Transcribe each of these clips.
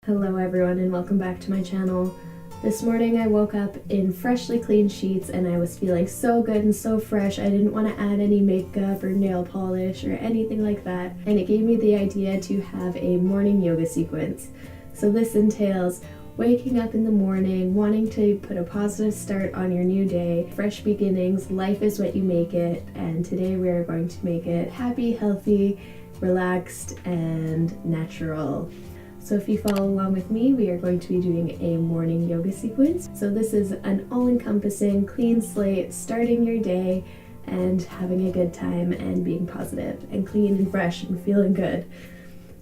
Hello everyone and welcome back to my channel. This morning I woke up in freshly clean sheets and I was feeling so good and so fresh. I didn't want to add any makeup or nail polish or anything like that, and it gave me the idea to have a morning yoga sequence. So this entails waking up in the morning, wanting to put a positive start on your new day, fresh beginnings, life is what you make it, and today we are going to make it happy, healthy, relaxed, and natural. So if you follow along with me, we are going to be doing a morning yoga sequence. So this is an all-encompassing clean slate, starting your day and having a good time and being positive and clean and fresh and feeling good.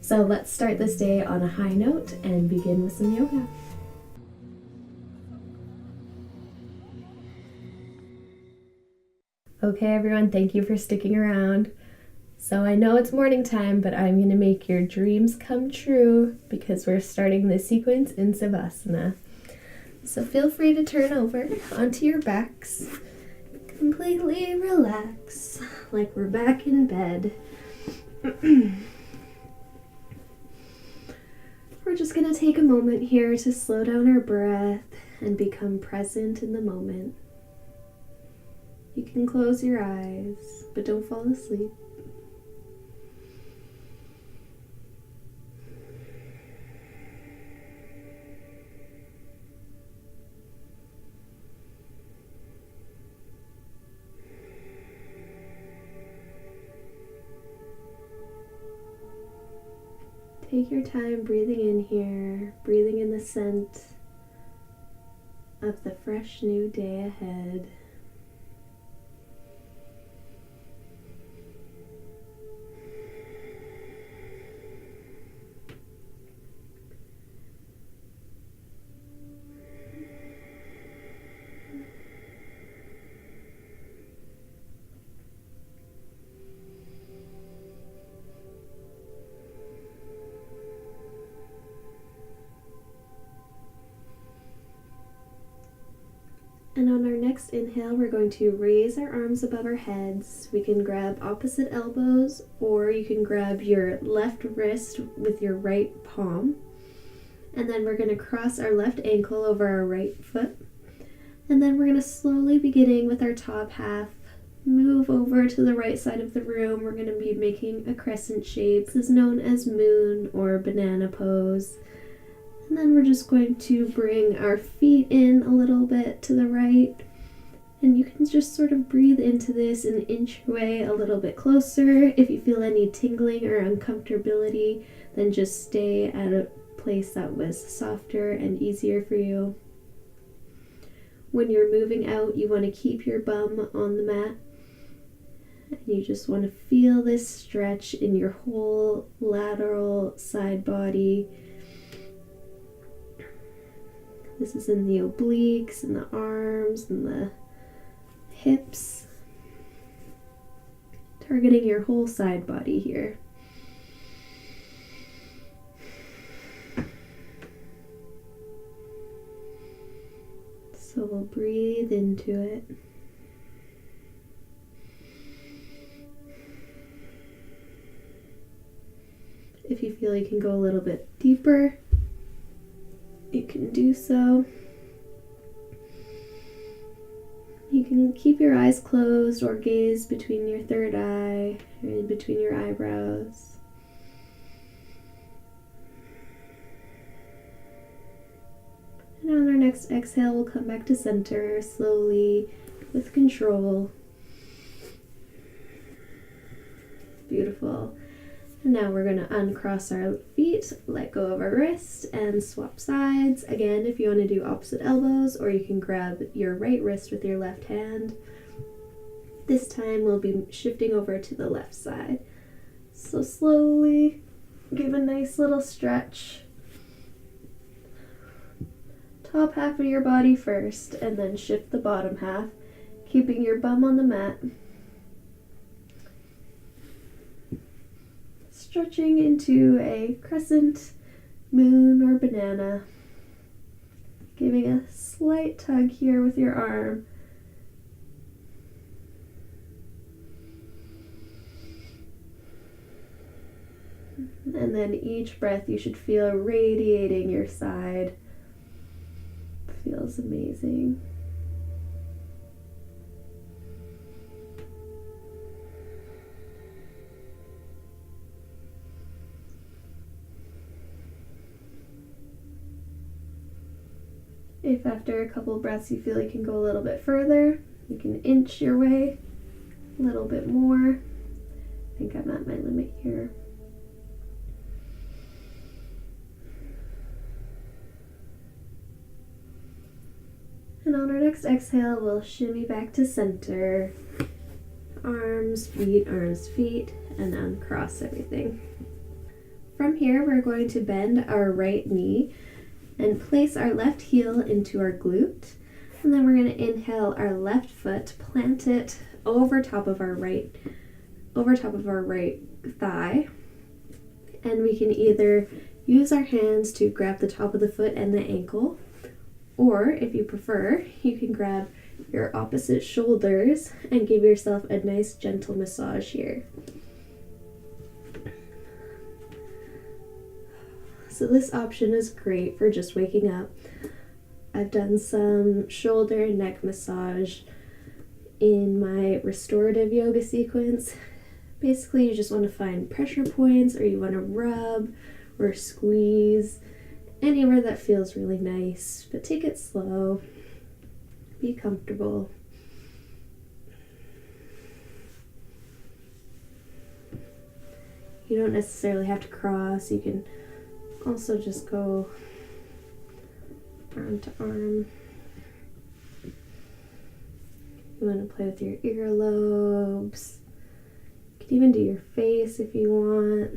So let's start this day on a high note and begin with some yoga. Okay everyone, thank you for sticking around. So I know it's morning time, but I'm going to make your dreams come true because we're starting this sequence in Savasana. So feel free to turn over onto your backs. Completely relax, like we're back in bed. We're just going to take a moment here to slow down our breath and become present in the moment. You can close your eyes, but don't fall asleep. Take your time breathing in here, breathing in the scent of the fresh new day ahead. And on our next inhale, we're going to raise our arms above our heads. We can grab opposite elbows, or you can grab your left wrist with your right palm. And then we're going to cross our left ankle over our right foot. And then we're going to slowly, beginning with our top half, move over to the right side of the room. We're going to be making a crescent shape. This is known as moon or banana pose. And then we're just going to bring our feet in a little bit to the right. And you can just sort of breathe into this and inch your way a little bit closer. If you feel any tingling or uncomfortability, then just stay at a place that was softer and easier for you. When you're moving out, you want to keep your bum on the mat. And you just want to feel this stretch in your whole lateral side body. This is in the obliques and the arms and the hips. Targeting your whole side body here. So we'll breathe into it. If you feel you can go a little bit deeper, you can do so. You can keep your eyes closed or gaze between your third eye or in between your eyebrows. And on our next exhale, we'll come back to center slowly with control. Beautiful. And now we're going to uncross our feet, let go of our wrist, and swap sides. Again, if you want to do opposite elbows, or you can grab your right wrist with your left hand. This time we'll be shifting over to the left side. So slowly give a nice little stretch. Top half of your body first, and then shift the bottom half, keeping your bum on the mat. Stretching into a crescent, moon, or banana. Giving a slight tug here with your arm. and then each breath you should feel radiating your side. Feels amazing. If after a couple breaths you feel you can go a little bit further, you can inch your way a little bit more. I think I'm at my limit here. And on our next exhale, we'll shimmy back to center. Arms, feet, and uncross everything. From here, we're going to bend our right knee and place our left heel into our glute. And then we're going to inhale our left foot, plant it over top of our right thigh. And we can either use our hands to grab the top of the foot and the ankle, or if you prefer, you can grab your opposite shoulders and give yourself a nice gentle massage here. So this option is great for just waking up. I've done some shoulder and neck massage in my restorative yoga sequence. Basically, you just want to find pressure points, or you want to rub or squeeze anywhere that feels really nice, but take it slow. Be comfortable. You don't necessarily have to cross. You can also just go arm to arm. You want to play with your earlobes. You can even do your face if you want.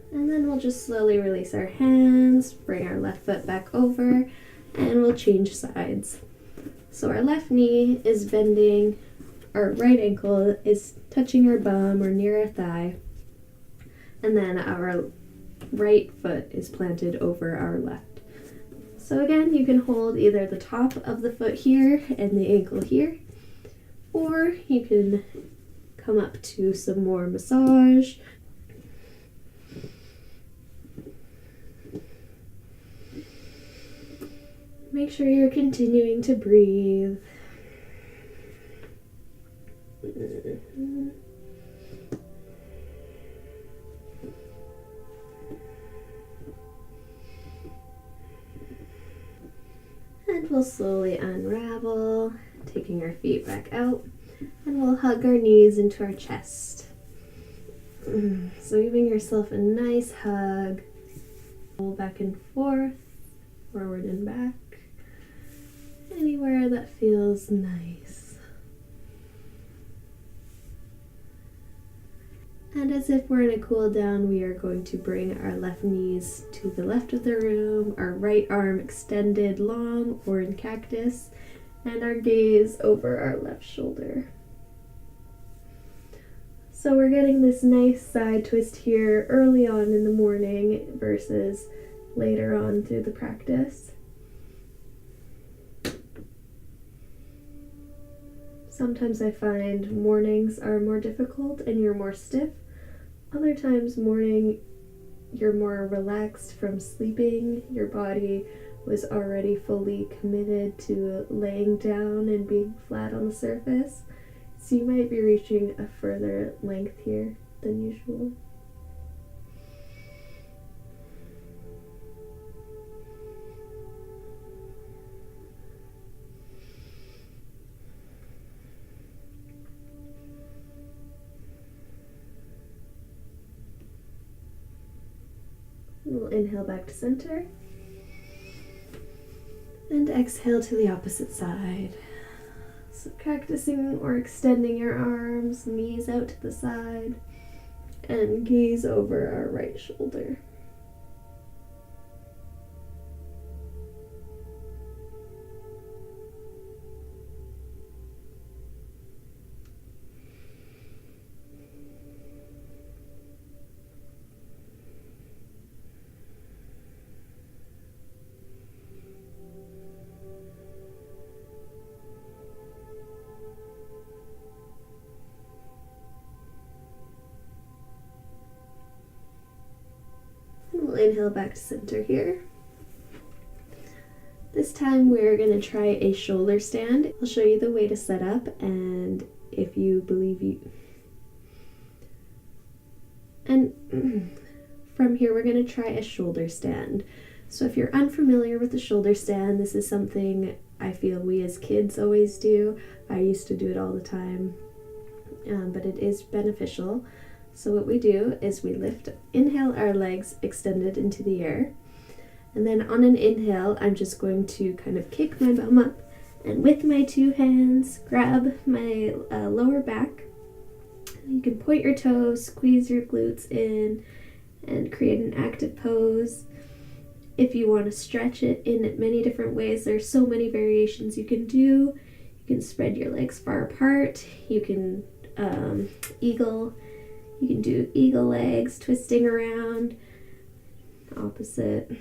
And then we'll just slowly release our hands, bring our left foot back over, and we'll change sides. So our left knee is bending, our right ankle is touching our bum or near our thigh, and then our right foot is planted over our left. So again, you can hold either the top of the foot here and the ankle here, or you can come up to some more massage. Make sure you're continuing to breathe. And we'll slowly unravel, taking our feet back out, and we'll hug our knees into our chest. So giving yourself a nice hug. Roll back and forth, forward and back. Anywhere that feels nice. And as if we're in a cool down, we are going to bring our left knees to the left of the room, our right arm extended long or in cactus, and our gaze over our left shoulder. So we're getting this nice side twist here early on in the morning versus later on through the practice. Sometimes I find mornings are more difficult and you're more stiff. Other times morning you're more relaxed from sleeping. Your body was already fully committed to laying down and being flat on the surface. So you might be reaching a further length here than usual. We'll inhale back to center and exhale to the opposite side. So cactusing or extending your arms, knees out to the side, and gaze over our right shoulder. inhale back to center here. This time we're going to try a shoulder stand. I'll show you the way to set up, and if you believe you... And from here we're going to try a shoulder stand. So if you're unfamiliar with the shoulder stand, this is something I feel we as kids always do. I used to do it all the time, but it is beneficial. So what we do is we inhale our legs extended into the air. And then on an inhale, I'm just going to kind of kick my bum up and with my two hands, grab my lower back. You can point your toes, squeeze your glutes in, and create an active pose. If you want to stretch it in many different ways, there's so many variations you can do. You can spread your legs far apart. You can eagle. You can do eagle legs, twisting around, opposite.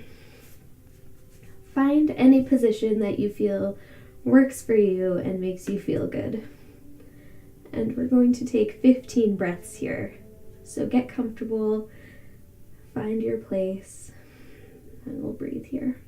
Find any position that you feel works for you and makes you feel good. And we're going to take 15 breaths here. So get comfortable, find your place, and we'll breathe here.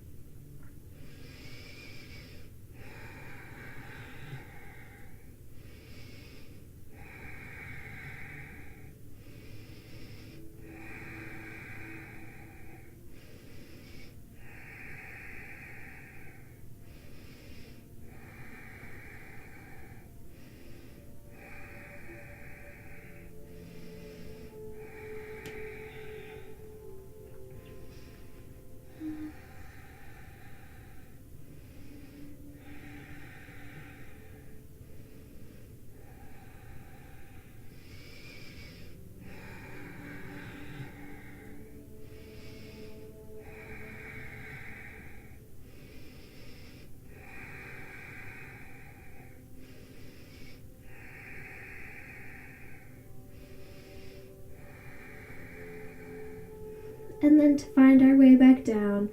And then to find our way back down,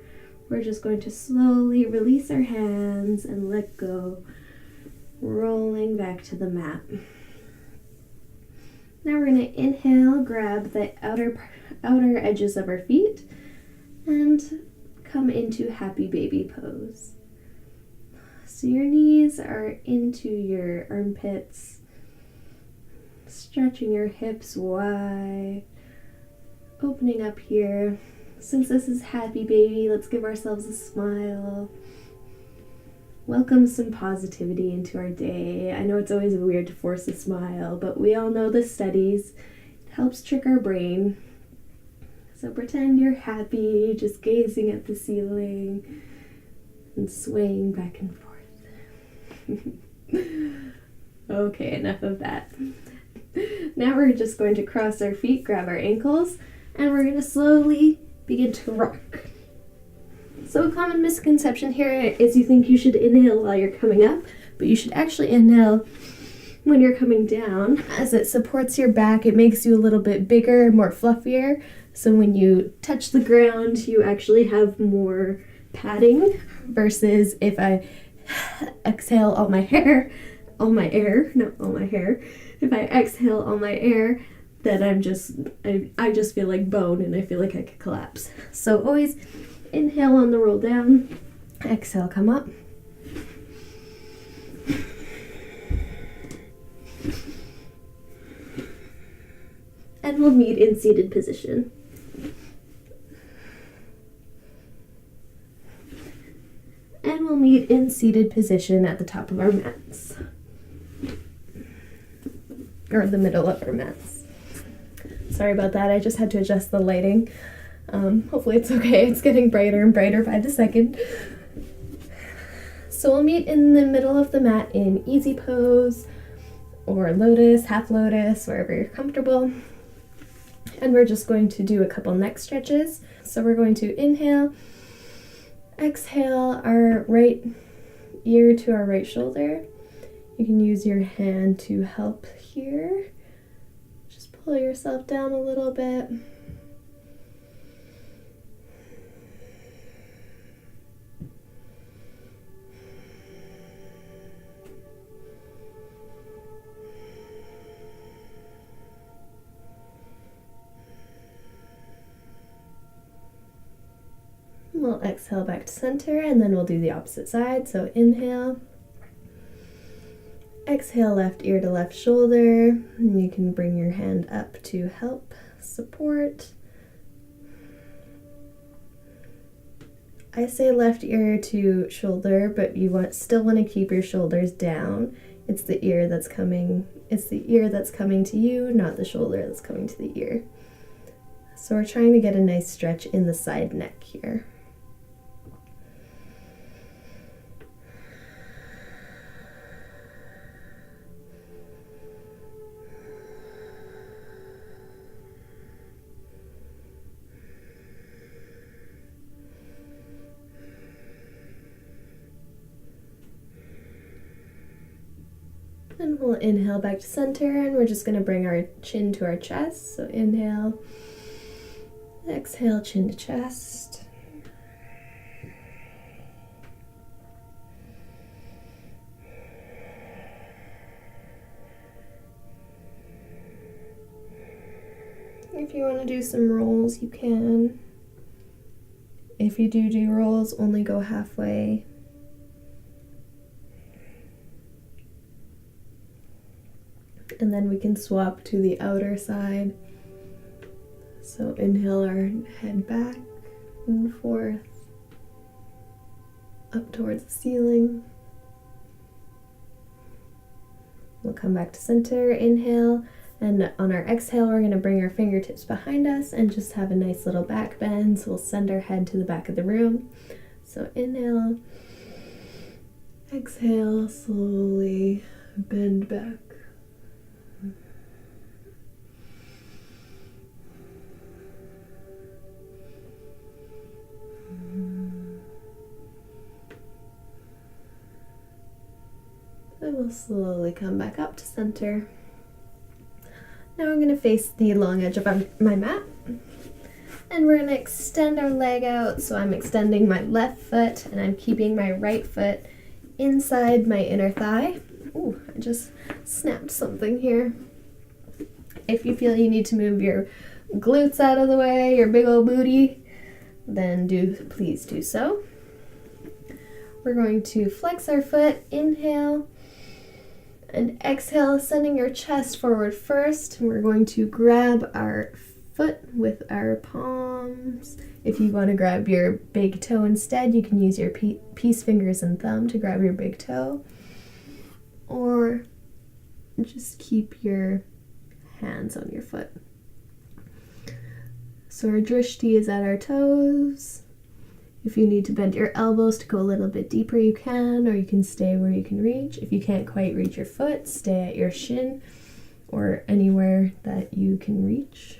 we're just going to slowly release our hands and let go, rolling back to the mat. Now we're going to inhale, grab the outer edges of our feet, and come into happy baby pose. So your knees are into your armpits, stretching your hips wide, opening up here. Since this is happy baby, let's give ourselves a smile. Welcome some positivity into our day. I know it's always weird to force a smile, but we all know the studies. It helps trick our brain. So pretend you're happy, just gazing at the ceiling and swaying back and forth. Okay, enough of that. Now we're just going to cross our feet, grab our ankles, and we're going to slowly begin to rock. So a common misconception here is you think you should inhale while you're coming up, but you should actually inhale when you're coming down, as it supports your back. It makes you a little bit bigger, more fluffier, so when you touch the ground, you actually have more padding, versus if I exhale all my air, if I exhale all my air, then I just feel like bone and I feel like I could collapse. So always inhale on the roll down, exhale, come up. And we'll meet in seated position. And we'll meet in seated position at the top of our mats. Or the middle of our mats. Sorry about that, I just had to adjust the lighting. Hopefully it's okay, it's getting brighter and brighter by the second. So we'll meet in the middle of the mat in easy pose, or lotus, half lotus, wherever you're comfortable. And we're just going to do a couple neck stretches. So we're going to inhale, exhale our right ear to our right shoulder. You can use your hand to help here. Just pull yourself down a little bit. We'll exhale back to center, and then we'll do the opposite side. So inhale, exhale left ear to left shoulder, and you can bring your hand up to help support. I say left ear to shoulder, but you still want to keep your shoulders down. It's the ear that's coming to you, not the shoulder that's coming to the ear. So we're trying to get a nice stretch in the side neck here. And we'll inhale back to center, and we're just going to bring our chin to our chest. So inhale, exhale, chin to chest. If you want to do some rolls, you can. If you do rolls, only go halfway. And then we can swap to the outer side. So inhale our head back and forth, up towards the ceiling. We'll come back to center, inhale, and on our exhale we're going to bring our fingertips behind us and just have a nice little back bend. So we'll send our head to the back of the room. So inhale, exhale, slowly bend back. And we'll slowly come back up to center. Now I'm going to face the long edge of my mat. And we're going to extend our leg out. So I'm extending my left foot and I'm keeping my right foot inside my inner thigh. Ooh, I just snapped something here. If you feel you need to move your glutes out of the way, your big old booty, then please do so. We're going to flex our foot, inhale, and exhale, sending your chest forward first. We're going to grab our foot with our palms. If you want to grab your big toe instead, you can use your peace fingers and thumb to grab your big toe. Or just keep your hands on your foot. So our drishti is at our toes. If you need to bend your elbows to go a little bit deeper, you can, or you can stay where you can reach. If you can't quite reach your foot, stay at your shin or anywhere that you can reach.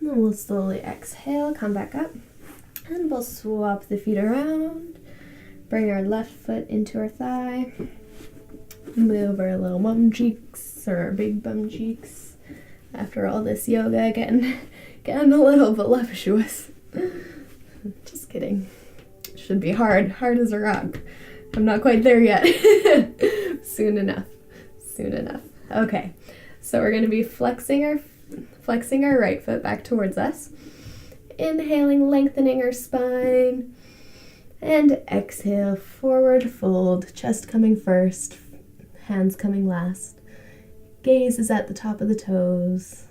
And we'll slowly exhale, come back up, and we'll swap the feet around. Bring our left foot into our thigh. Move our little bum cheeks, or our big bum cheeks. After all this yoga, getting a little voluptuous. Just kidding. Should be hard as a rock. I'm not quite there yet. Soon enough. Okay, so we're going to be flexing our right foot back towards us. Inhaling, lengthening our spine. And exhale, forward fold, chest coming first, hands coming last. Gaze is at the top of the toes.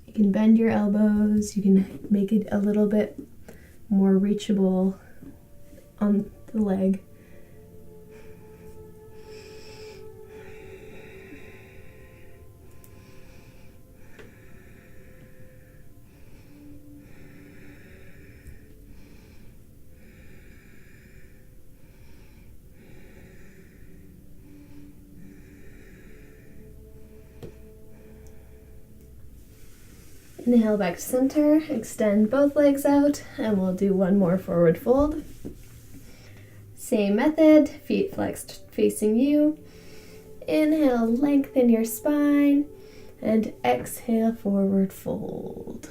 You can bend your elbows, you can make it a little bit more reachable on the leg. Inhale back to center, extend both legs out, and we'll do one more forward fold. Same method, feet flexed facing you. Inhale, lengthen your spine, and exhale, forward fold.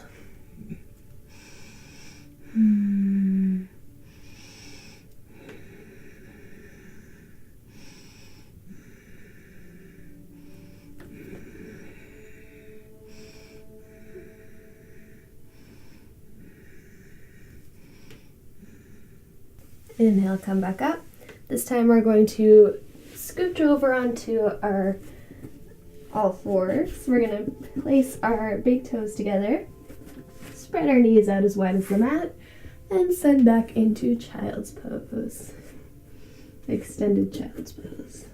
Inhale, come back up. This time we're going to scooch over onto our all fours. We're going to place our big toes together, spread our knees out as wide as the mat, and send back into child's pose. Extended child's pose.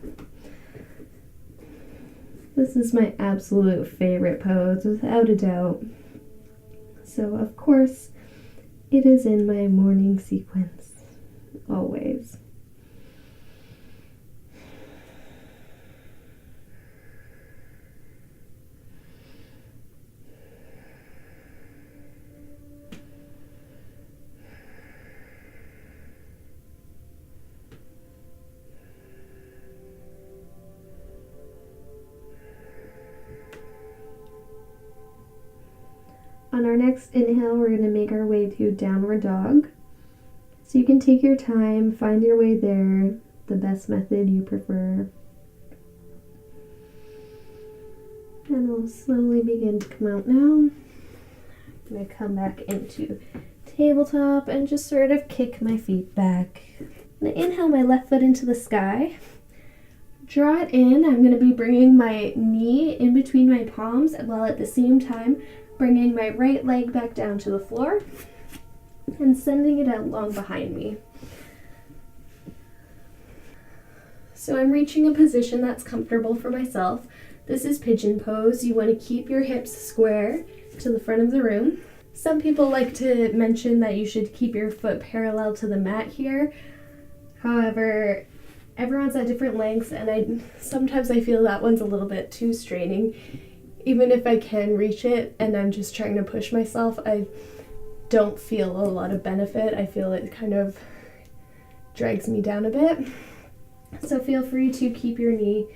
This is my absolute favorite pose, without a doubt. So, of course, it is in my morning sequence, always. On our next inhale, we're going to make our way to downward dog. So you can take your time, find your way there, the best method you prefer. And we'll slowly begin to come out now. I'm going to come back into tabletop and just sort of kick my feet back. I'm going to inhale my left foot into the sky. Draw it in. I'm going to be bringing my knee in between my palms while at the same time bringing my right leg back down to the floor and sending it out long behind me. So I'm reaching a position that's comfortable for myself. This is pigeon pose. You want to keep your hips square to the front of the room. Some people like to mention that you should keep your foot parallel to the mat here. However, everyone's at different lengths, and sometimes I feel that one's a little bit too straining. Even if I can reach it and I'm just trying to push myself, I don't feel a lot of benefit. I feel it kind of drags me down a bit. So feel free to keep your knee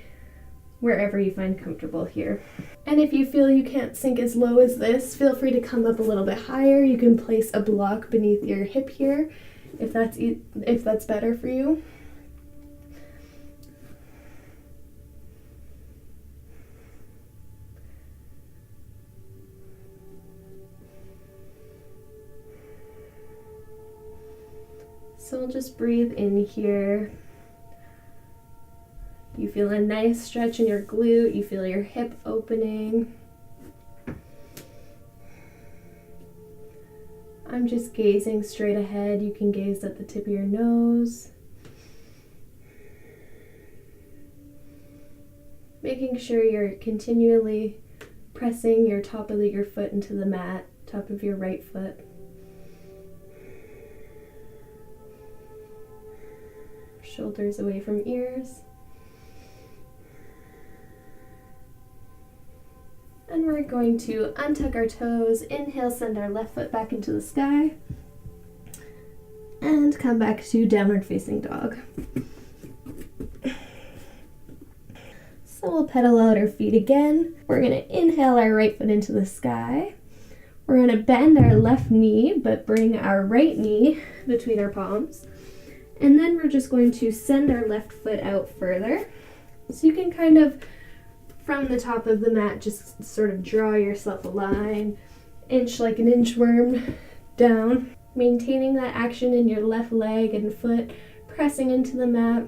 wherever you find comfortable here. And if you feel you can't sink as low as this, feel free to come up a little bit higher. You can place a block beneath your hip here if that's better for you. So we'll just breathe in here. You feel a nice stretch in your glute. You feel your hip opening. I'm just gazing straight ahead. You can gaze at the tip of your nose. Making sure you're continually pressing your top of your foot into the mat, top of your right foot. Shoulders away from ears. And we're going to untuck our toes, inhale, send our left foot back into the sky, and come back to downward facing dog. So we'll pedal out our feet again. We're going to inhale our right foot into the sky. We're going to bend our left knee, but bring our right knee between our palms. And then we're just going to send our left foot out further. So you can kind of, from the top of the mat, just sort of draw yourself a line, inch like an inchworm down, maintaining that action in your left leg and foot, pressing into the mat,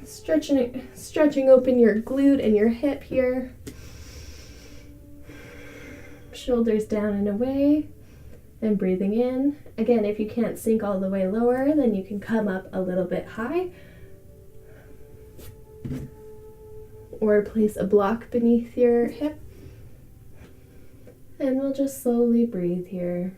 stretching open your glute and your hip here. Shoulders down and away. And breathing in. Again, if you can't sink all the way lower, then you can come up a little bit high. Or place a block beneath your hip. And we'll just slowly breathe here.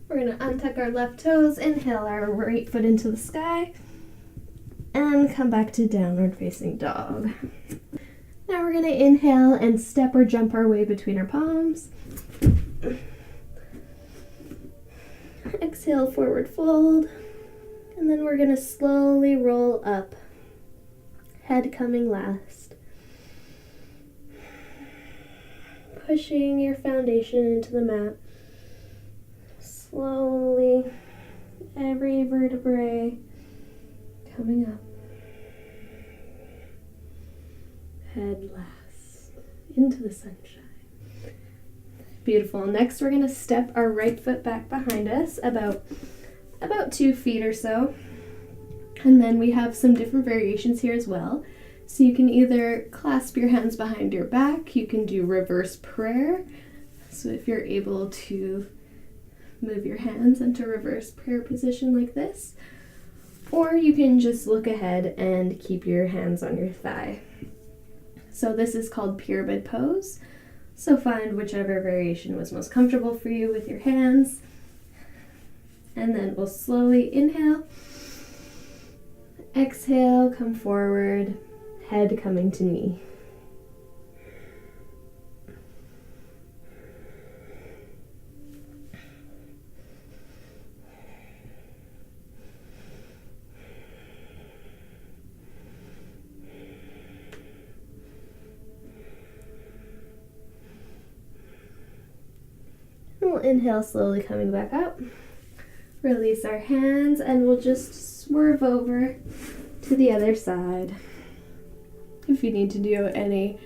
We're going to untuck our left toes, inhale our right foot into the sky, and come back to downward facing dog. Now we're going to inhale and step or jump our way between our palms. Exhale, forward fold. And then we're going to slowly roll up, head coming last. Pushing your foundation into the mat. Slowly, every vertebrae coming up. Head last, into the sunshine. Beautiful. Next, we're going to step our right foot back behind us, about 2 feet or so. And then we have some different variations here as well. So you can either clasp your hands behind your back, you can do reverse prayer. So if you're able to move your hands into reverse prayer position like this, or you can just look ahead and keep your hands on your thigh. So this is called pyramid pose. So find whichever variation was most comfortable for you with your hands. And then we'll slowly inhale, exhale, come forward, head coming to knee. We'll inhale, slowly coming back up. Release our hands and we'll just swerve over to the other side. If you need to do any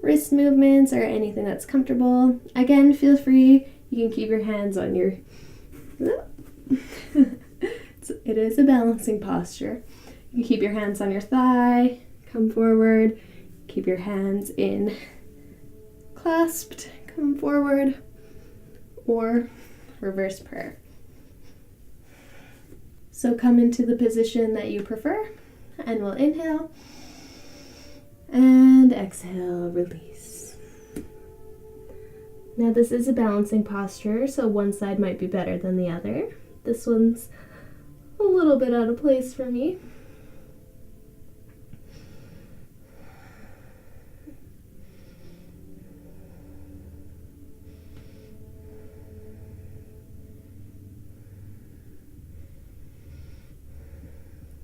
wrist movements or anything that's comfortable, again, feel free. You can keep your hands on your... It is a balancing posture. You can keep your hands on your thigh, come forward, keep your hands in clasped, come forward, or reverse prayer. So come into the position that you prefer, and we'll inhale, and exhale, release. Now this is a balancing posture, so one side might be better than the other. This one's a little bit out of place for me.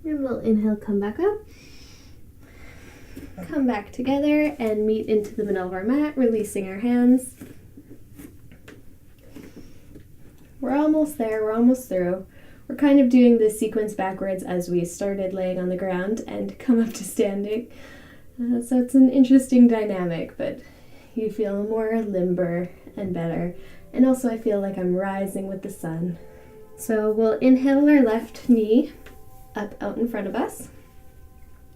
And we'll inhale, come back up. Come back together and meet into the middle of our mat, releasing our hands. We're almost there, we're almost through. We're kind of doing this sequence backwards as we started laying on the ground and come up to standing. So it's an interesting dynamic, but you feel more limber and better. And also I feel like I'm rising with the sun. So we'll inhale our left knee up out in front of us.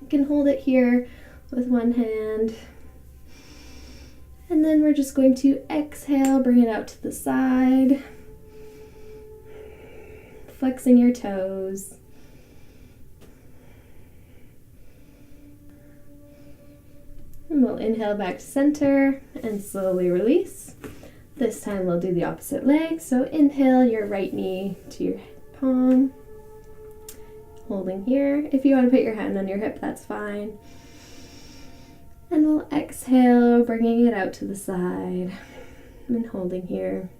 You can hold it here with one hand. And then we're just going to exhale, bring it out to the side. Flexing your toes. And we'll inhale back to center and slowly release. This time we'll do the opposite leg. So inhale your right knee to your palm. Holding here. If you want to put your hand on your hip, that's fine. And we'll exhale, bringing it out to the side and holding here.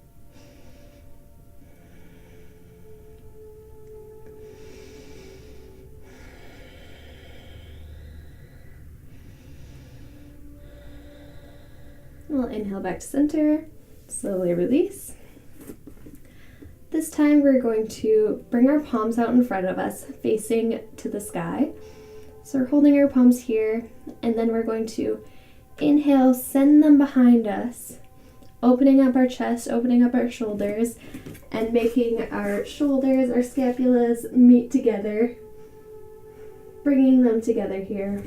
We'll inhale back to center, slowly release. This time we're going to bring our palms out in front of us, facing to the sky. So we're holding our palms here, and then we're going to inhale, send them behind us, opening up our chest, opening up our shoulders, and making our shoulders, our scapulas meet together, bringing them together here.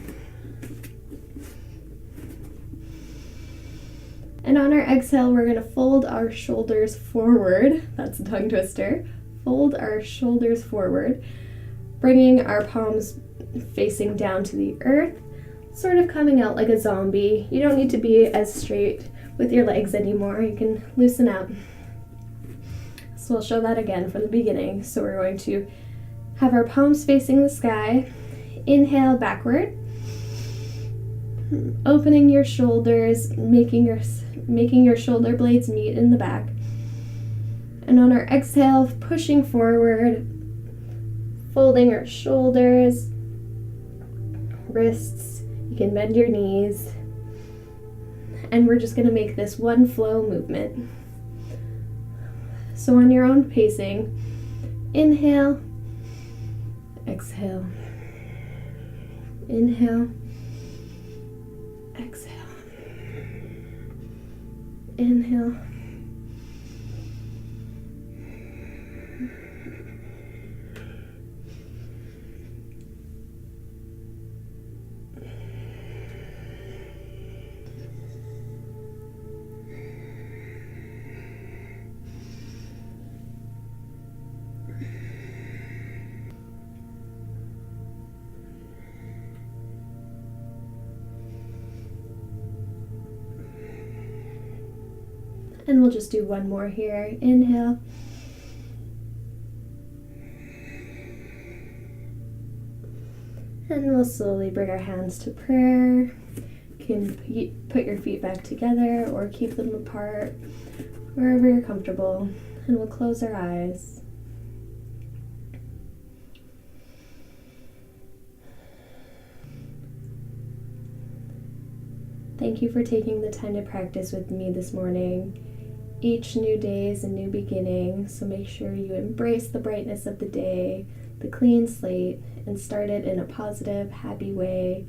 And on our exhale, we're going to fold our shoulders forward. That's a tongue twister. Fold our shoulders forward, bringing our palms facing down to the earth, sort of coming out like a zombie. You don't need to be as straight with your legs anymore. You can loosen up. So we'll show that again from the beginning. So we're going to have our palms facing the sky. Inhale backward. Opening your shoulders, making your shoulder blades meet in the back. And on our exhale, pushing forward, folding our shoulders, wrists. You can bend your knees. And we're just going to make this one flow movement. So on your own pacing, inhale, exhale, inhale, exhale, inhale, and we'll just do one more here. Inhale. And we'll slowly bring our hands to prayer. You can put your feet back together or keep them apart, wherever you're comfortable. And we'll close our eyes. Thank you for taking the time to practice with me this morning. Each new day is a new beginning, so make sure you embrace the brightness of the day, the clean slate, and start it in a positive, happy way.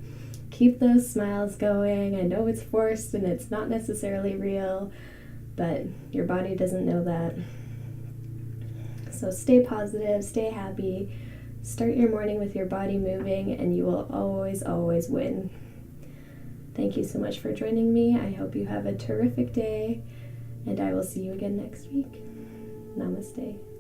Keep those smiles going. I know it's forced and it's not necessarily real, but your body doesn't know that. So stay positive, stay happy, start your morning with your body moving, and you will always, always win. Thank you so much for joining me. I hope you have a terrific day, and I will see you again next week. Namaste.